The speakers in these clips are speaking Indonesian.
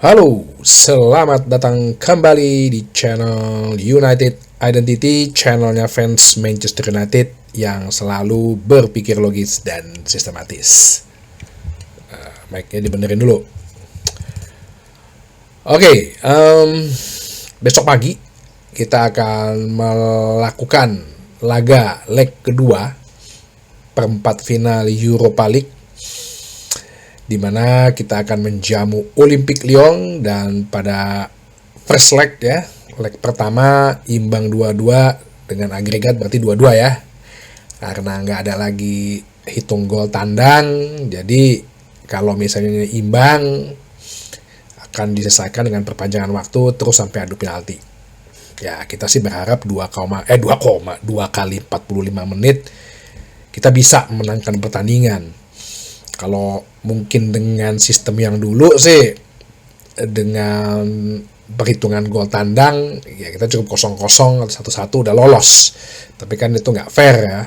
Halo, selamat datang kembali di channel United Identity, channelnya fans Manchester United yang selalu berpikir logis dan sistematis. Mic-nya dibenerin dulu. Oke, besok pagi kita akan melakukan leg kedua perempat final Europa League, di mana kita akan menjamu Olympique Lyon. Dan pada first leg leg pertama imbang 2-2 dengan agregat berarti 2-2 ya, karena nggak ada lagi hitung gol tandang. Jadi kalau misalnya imbang akan diselesaikan dengan perpanjangan waktu terus sampai adu penalti. Ya, kita sih berharap 2 kali 45 menit kita bisa menangkan pertandingan. Kalau mungkin dengan sistem yang dulu sih, dengan perhitungan gol tandang, ya kita cukup 0-0 atau 1-1 udah lolos. Tapi kan itu nggak fair ya.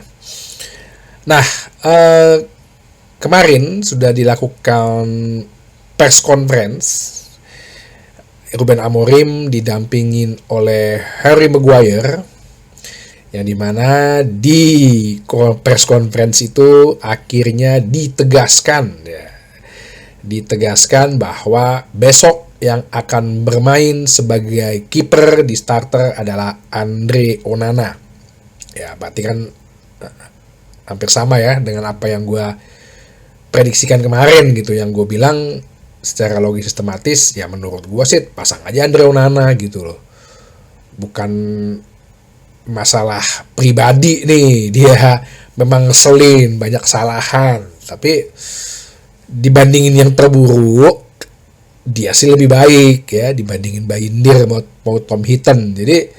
Nah, kemarin sudah dilakukan press conference. Ruben Amorim didampingin oleh Harry Maguire, yang dimana di press conference itu akhirnya ditegaskan bahwa besok yang akan bermain sebagai kiper di starter adalah Andre Onana. Ya, berarti kan hampir sama ya dengan apa yang gue prediksikan kemarin gitu, yang gue bilang secara logis sistematis. Ya menurut gue sih pasang aja Andre Onana gitu loh. Bukan masalah pribadi nih, dia memang ngeselin, banyak kesalahan, tapi dibandingin yang terburuk dia sih lebih baik ya, dibandingin Bayindir mau Tom Heaton. Jadi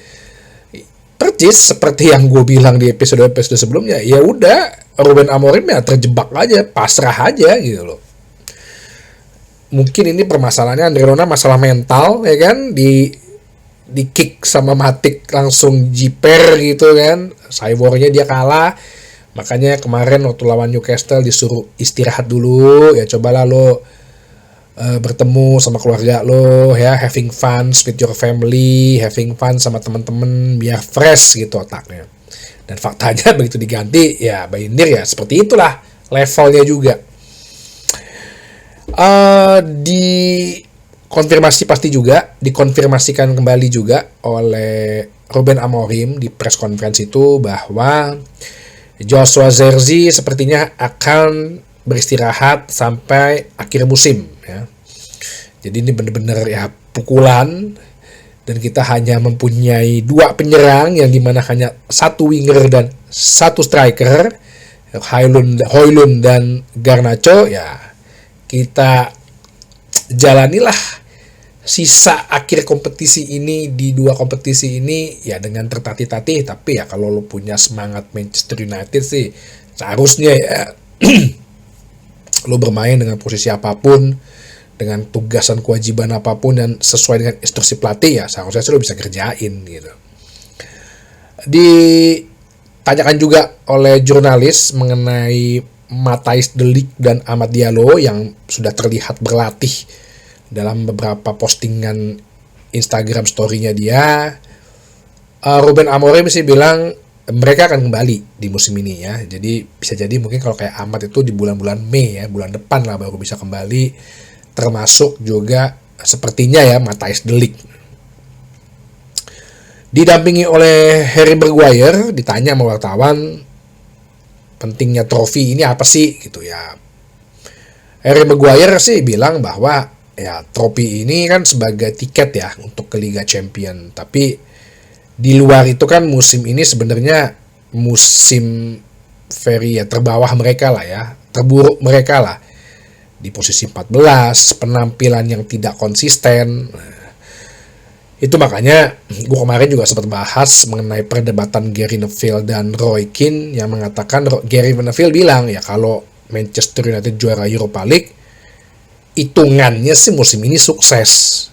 persis seperti yang gue bilang di episode sebelumnya, ya udah Ruben Amorim ya terjebak aja, pasrah aja gitu loh. Mungkin ini permasalahannya Andre Onana masalah mental ya kan, di kick sama Matic langsung jiper gitu kan, cyborgnya dia kalah. Makanya kemarin waktu lawan Newcastle disuruh istirahat dulu, ya cobalah lo bertemu sama keluarga lo ya, having fun with your family, having fun sama teman-teman biar fresh gitu otaknya. Dan faktanya begitu diganti ya Bayindir, ya seperti itulah levelnya juga. Dikonfirmasikan kembali juga oleh Ruben Amorim di press conference itu bahwa Joshua Zirkzee sepertinya akan beristirahat sampai akhir musim ya. Jadi ini benar-benar ya pukulan, dan kita hanya mempunyai 2 penyerang yang dimana hanya 1 winger dan 1 striker, Højlund dan Garnacho. Ya kita jalanilah sisa akhir kompetisi ini, di 2 kompetisi ini ya dengan tertatih-tatih. Tapi ya kalau lo punya semangat Manchester United sih seharusnya ya lo bermain dengan posisi apapun, dengan tugasan kewajiban apapun, dan sesuai dengan instruksi pelatih ya seharusnya lo bisa kerjain gitu. Ditanyakan juga oleh jurnalis mengenai Matthijs de Ligt dan Amad Diallo yang sudah terlihat berlatih dalam beberapa postingan Instagram story-nya dia. Ruben Amorim sih bilang mereka akan kembali di musim ini ya. Jadi bisa jadi mungkin kalau kayak Amad itu di bulan-bulan Mei ya, bulan depan lah baru bisa kembali. Termasuk juga sepertinya ya Matthijs de Ligt. Didampingi oleh Harry Maguire, ditanya sama wartawan pentingnya trofi ini apa sih gitu ya. Harry Maguire sih bilang bahwa ya trofi ini kan sebagai tiket ya untuk ke Liga Champion, tapi di luar itu kan musim ini sebenarnya musim very ya terbawah mereka lah ya, terburuk mereka lah, di posisi 14, penampilan yang tidak konsisten. Itu makanya gue kemarin juga sempat bahas mengenai perdebatan Gary Neville dan Roy Keane, yang mengatakan Gary Neville bilang ya kalau Manchester United juara Europa League hitungannya sih musim ini sukses,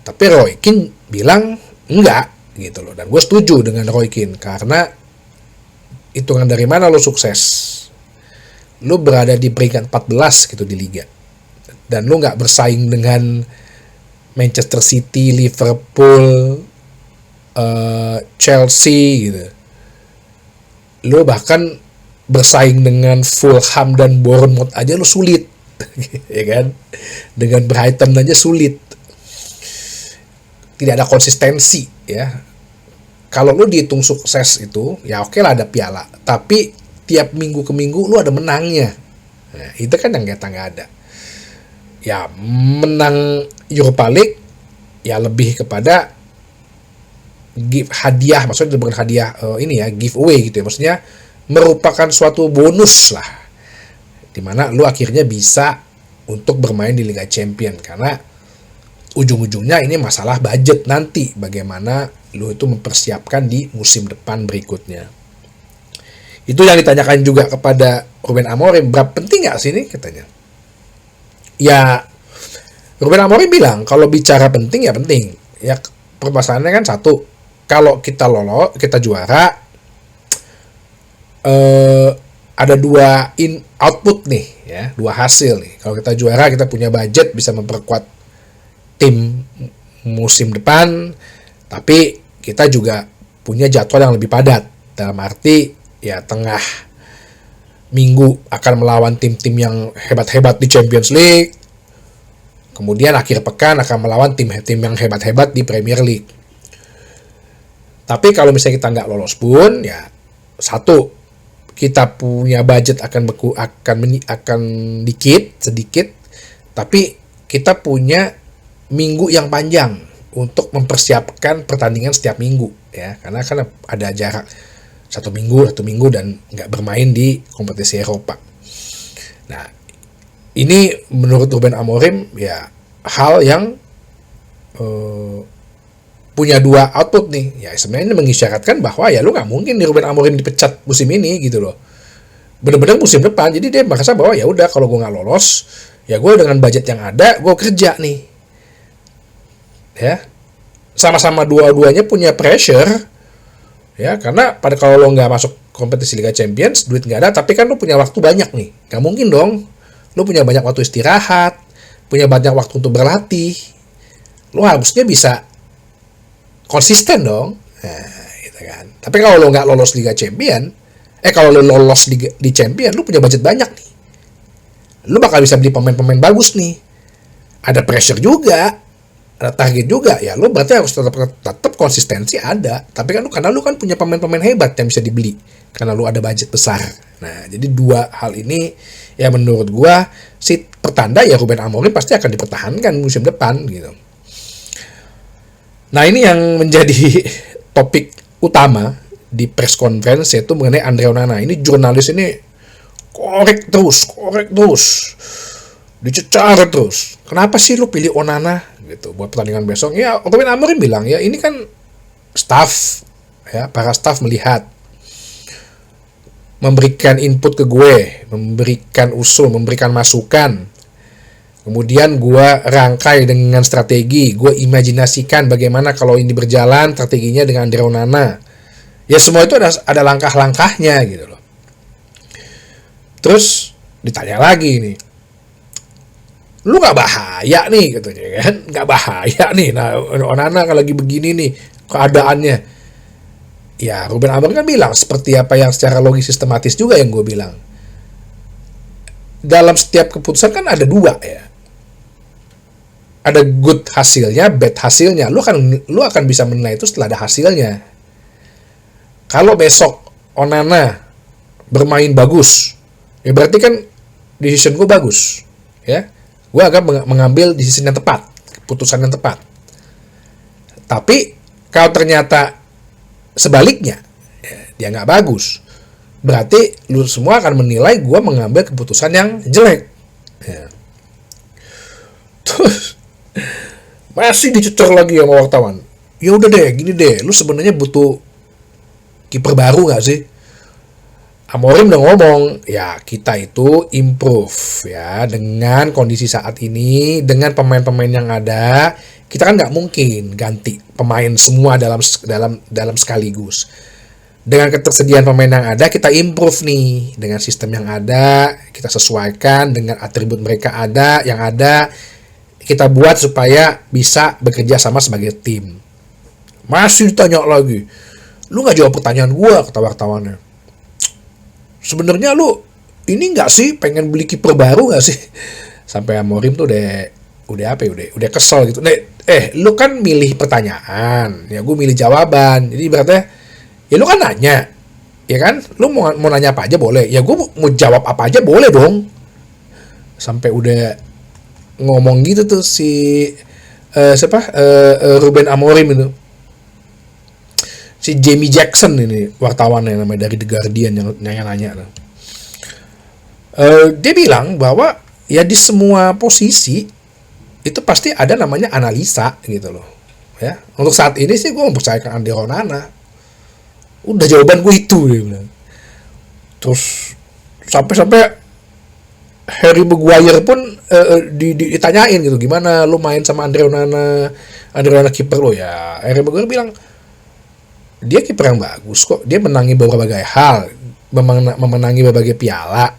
tapi Roy Keane bilang enggak gitu loh. Dan gue setuju dengan Roy Keane, karena hitungan dari mana lo sukses? Lo berada di peringkat 14 gitu di liga, dan lo nggak bersaing dengan Manchester City, Liverpool, Chelsea gitu. Lo bahkan bersaing dengan Fulham dan Bournemouth aja lo sulit. Ya kan? Dengan Brighton aja sulit. Tidak ada konsistensi ya. Kalau lo dihitung sukses itu, ya oke lah ada piala. Tapi tiap minggu ke minggu lo ada menangnya. Nah, itu kan yang kita nggak ada. Ya menang Europa League ya lebih kepada hadiah, maksudnya bukan hadiah giveaway gitu ya, maksudnya merupakan suatu bonus lah, dimana lu akhirnya bisa untuk bermain di Liga Champion, karena ujung-ujungnya ini masalah budget nanti, bagaimana lu itu mempersiapkan di musim depan berikutnya. Itu yang ditanyakan juga kepada Ruben Amorim, berapa penting nggak sih ini katanya. Ya Ruben Amorim bilang kalau bicara penting ya penting ya, permasalahannya kan satu, kalau kita lolos, kita juara, ada dua output nih ya, dua hasil nih. Kalau kita juara, kita punya budget bisa memperkuat tim musim depan, tapi kita juga punya jadwal yang lebih padat, dalam arti ya tengah minggu akan melawan tim-tim yang hebat-hebat di Champions League, kemudian akhir pekan akan melawan tim-tim yang hebat-hebat di Premier League. Tapi kalau misalnya kita nggak lolos pun, ya satu, kita punya budget akan sedikit, tapi kita punya minggu yang panjang untuk mempersiapkan pertandingan setiap minggu ya, karena kan ada jarak satu minggu dan nggak bermain di kompetisi Eropa. Nah, ini menurut Ruben Amorim ya hal yang punya dua output nih. Ya sebenarnya ini mengisyaratkan bahwa ya lu nggak mungkin di Ruben Amorim dipecat musim ini gitu loh. Bener-bener musim depan. Jadi dia merasa bahwa ya udah, kalau gue nggak lolos, ya gue dengan budget yang ada gue kerja nih. Ya, sama-sama dua-duanya punya pressure. Ya, karena pada kalau lo nggak masuk kompetisi Liga Champions, duit nggak ada, tapi kan lo punya waktu banyak nih. Nggak mungkin dong. Lo punya banyak waktu istirahat, punya banyak waktu untuk berlatih. Lo harusnya bisa konsisten dong. Nah, gitu kan. Tapi kalau lo nggak lolos Liga Champion, kalau lo lolos di Champion, lo punya budget banyak nih. Lo bakal bisa beli pemain-pemain bagus nih. Ada pressure juga, ada target juga. Ya lo berarti harus tetap konsistensi ada. Tapi kan karena lo kan punya pemain-pemain hebat yang bisa dibeli, karena lo ada budget besar. Nah, jadi dua hal ini ya menurut gua sih pertanda ya Ruben Amorim pasti akan dipertahankan musim depan gitu. Nah, ini yang menjadi topik utama di press conference, yaitu mengenai Andre Onana. Ini jurnalis ini korek terus, dicecar terus. Kenapa sih lu pilih Onana gitu buat pertandingan besok? Ya, Ruben Amorim bilang ya ini kan staff ya, para staff melihat, memberikan input ke gue, memberikan usul, memberikan masukan. Kemudian gue rangkai dengan strategi, gue imajinasikan bagaimana kalau ini berjalan strateginya dengan Andre Onana. Ya semua itu ada langkah-langkahnya gitu loh. Terus ditanya lagi nih, lu nggak bahaya nih katanya kan, nggak bahaya nih. Nah, Onana kalau lagi begini nih keadaannya, ya Ruben Amorim kan bilang seperti apa yang secara logis sistematis juga yang gue bilang. Dalam setiap keputusan kan ada dua ya. Ada good hasilnya, bad hasilnya. Lu akan bisa menilai itu setelah ada hasilnya. Kalau besok Onana bermain bagus, ya berarti kan decision gue bagus, ya. Gue akan mengambil decision yang tepat, keputusan yang tepat. Tapi kalau ternyata sebaliknya, ya, dia nggak bagus, berarti lu semua akan menilai gue mengambil keputusan yang jelek. Ya. Terus masih dicecer lagi sama wartawan. Ya udah deh, gini deh, lu sebenarnya butuh kiper baru nggak sih? Amorim udah ngomong, ya kita itu improve ya dengan kondisi saat ini, dengan pemain-pemain yang ada, kita kan nggak mungkin ganti pemain semua dalam sekaligus. Dengan ketersediaan pemain yang ada, kita improve nih dengan sistem yang ada, kita sesuaikan dengan atribut mereka yang ada. kita buat supaya bisa bekerja sama sebagai tim. Masih ditanya lagi, lu nggak jawab pertanyaan gue, kata wartawannya. Sebenarnya lu ini nggak sih pengen beli kiper baru nggak sih? Sampai Amorim tuh udah apa ya, udah kesel gitu. Lu kan milih pertanyaan, ya gue milih jawaban. Jadi berarti ya lu kan nanya, ya kan? Lu mau nanya apa aja boleh. Ya gue mau jawab apa aja boleh dong. Sampai udah ngomong gitu tuh si Ruben Amorim itu. Si Jamie Jackson ini wartawannya namanya dari The Guardian yang nanya-nanya. Dia bilang bahwa ya di semua posisi itu pasti ada namanya analisa gitu loh. Ya, untuk saat ini sih gue mempercayakan André Onana. Udah jawaban gue itu, dia bilang. Terus sampai Harry Maguire pun ditanyain gitu, gimana lu main sama André Onana kiper lo ya. Harry Maguire bilang dia kiper yang bagus kok, dia menangi berbagai hal, memenangi berbagai piala,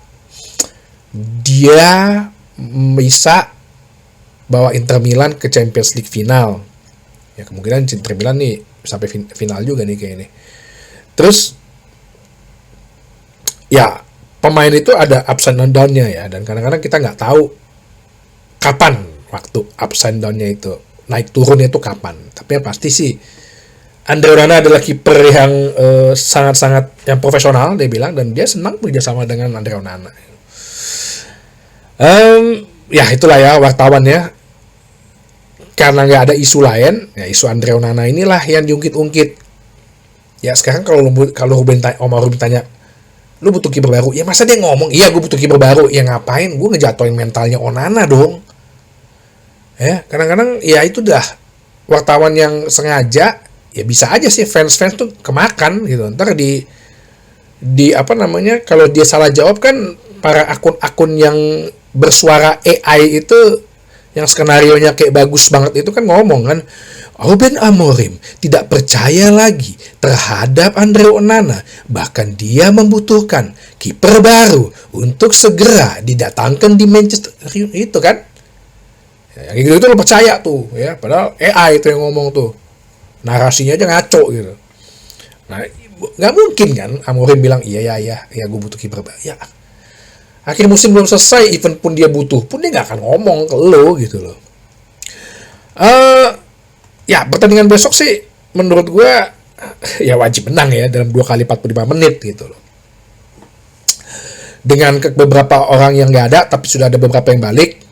dia bisa bawa Inter Milan ke Champions League final. Ya kemungkinan Inter Milan nih sampai final juga nih kayak ini. Terus ya pemain itu ada ups and down-nya ya, dan kadang-kadang kita nggak tahu kapan waktu ups and down-nya itu, naik turunnya itu kapan. Tapi yang pasti sih André Onana adalah kiper yang sangat-sangat yang profesional, dia bilang, dan dia senang bekerja sama dengan André Onana. Ya itulah ya wartawannya. Karena nggak ada isu lain, ya isu André Onana inilah yang diungkit-ungkit. Ya sekarang kalau Omar Ruben tanya, lu butuh kiper baru, ya masa dia ngomong iya gue butuh kiper baru, ya ngapain gue ngejatuhin mentalnya Onana dong. Ya kadang-kadang ya itu dah wartawan yang sengaja, ya bisa aja sih fans tuh kemakan gitu. Ntar di apa namanya, kalau dia salah jawab kan para akun-akun yang bersuara AI itu yang skenarionya kayak bagus banget itu kan ngomong kan, Ruben Amorim tidak percaya lagi terhadap André Onana, bahkan dia membutuhkan kiper baru untuk segera didatangkan di Manchester itu kan. Ya, gitu itu lo percaya tuh ya, padahal AI itu yang ngomong tuh, narasinya aja ngaco gitu. Nah nggak mungkin kan Amorim bilang iya gue butuh kiper baru. Ya akhir musim belum selesai, even pun dia butuh pun dia nggak akan ngomong ke lo gitu loh. Ya pertandingan besok sih menurut gue ya wajib menang ya dalam 2 kali 45 menit gitu loh. Dengan beberapa orang yang nggak ada tapi sudah ada beberapa yang balik,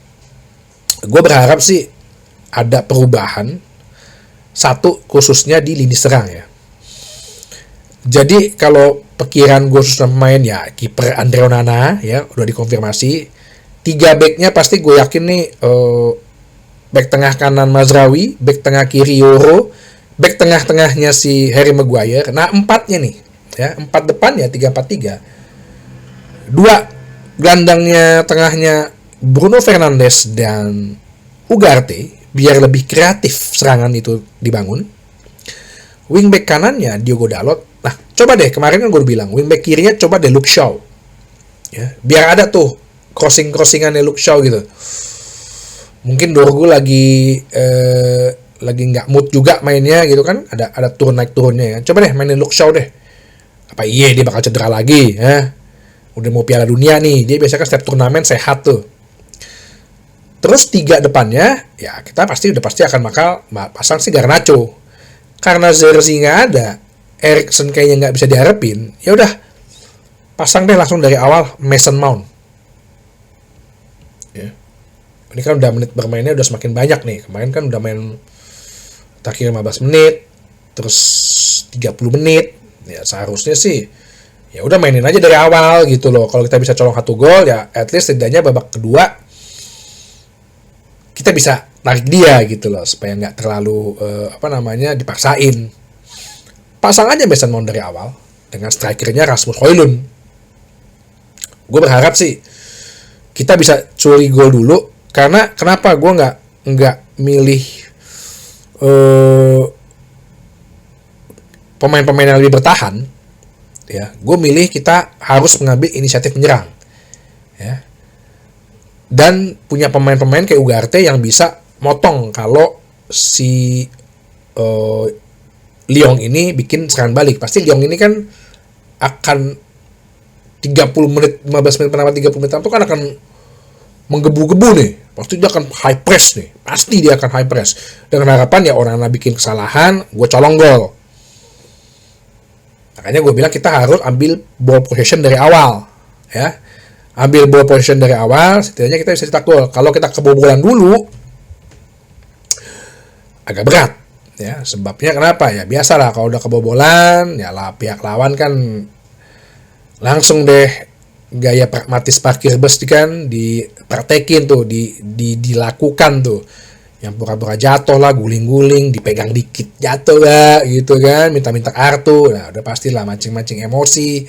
gue berharap sih ada perubahan, satu khususnya di lini serang ya. Jadi kalau pikiran gue khusus pemain ya kiper André Onana ya udah dikonfirmasi, 3 backnya pasti gue yakin nih, back tengah kanan Mazraoui, back tengah kiri Yoro, back tengah-tengahnya si Harry Maguire. Nah 4-nya nih ya, 4 depan ya 3-4-3. 2 gelandangnya tengahnya Bruno Fernandes dan Ugarte biar lebih kreatif serangan itu dibangun. Wingback kanannya Diogo Dalot. Nah coba deh, kemarin kan gue bilang wingback kirinya coba deh Luke Shaw ya, biar ada tuh crossingannya Luke Shaw gitu. Mungkin Dorgu lagi nggak mood juga mainnya gitu kan, ada turun naik turunnya ya. Coba deh mainin Luke Shaw deh. Apa iya dia bakal cedera lagi ya? Udah mau Piala Dunia nih, dia biasanya kan setiap turnamen sehat tuh. Terus 3 depannya ya kita pasti akan pasang si Garnacho. Karena Zerzi nggak ada, Eriksen kayaknya nggak bisa diharapin, ya udah pasang deh langsung dari awal Mason Mount. Ya. Ini kan udah menit bermainnya udah semakin banyak nih. Kemarin kan udah main terakhir 15 menit, terus 30 menit. Ya seharusnya sih ya udah mainin aja dari awal gitu loh. Kalau kita bisa colong 1 gol ya at least setidaknya babak kedua kita bisa tarik dia gitu loh, supaya nggak terlalu dipaksain. Pasang aja Mason Mount dari awal dengan strikernya Rasmus Højlund. Gue berharap sih kita bisa curi gol dulu. Karena kenapa gue nggak milih pemain-pemain yang lebih bertahan ya, gue milih kita harus mengambil inisiatif menyerang ya, dan punya pemain-pemain kayak Ugarte yang bisa motong kalau si Lyon ini bikin serangan balik. Pasti Lyon ini kan akan 30 menit, 15 menit pertama, 30 menit itu kan akan menggebu-gebu nih. Pasti dia akan high press nih. Pasti dia akan high press. Dengan harapan ya Onana bikin kesalahan, gue colong gol. Makanya gue bilang kita harus ambil ball possession dari awal. Ya. Ambil ball possession dari awal, setidaknya kita bisa cetak gol. Kalau kita kebobolan dulu, agak berat. Ya, sebabnya kenapa? Ya biasalah kalau udah kebobolan, ya lah pihak lawan kan langsung deh gaya pragmatis parkir bus kan dipraktekin tuh, dilakukan tuh. Yang pura-pura jatuh lah, guling-guling, dipegang dikit jatuh lah gitu kan, minta-minta kartu. Nah, udah pastilah mancing-mancing emosi.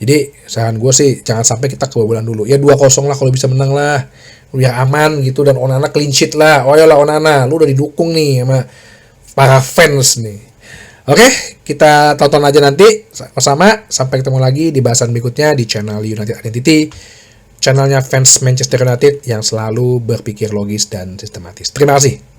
Jadi saran gue sih jangan sampai kita kebobolan dulu. Ya 2-0 lah kalau bisa menang lah. Biar aman gitu, dan Onana clean sheet lah. Oh yalah Onana, lu udah didukung nih sama para fans nih. Oke, kita tonton aja nanti sama-sama. Sampai ketemu lagi di bahasan berikutnya di channel United Identity, channelnya fans Manchester United yang selalu berpikir logis dan sistematis. Terima kasih.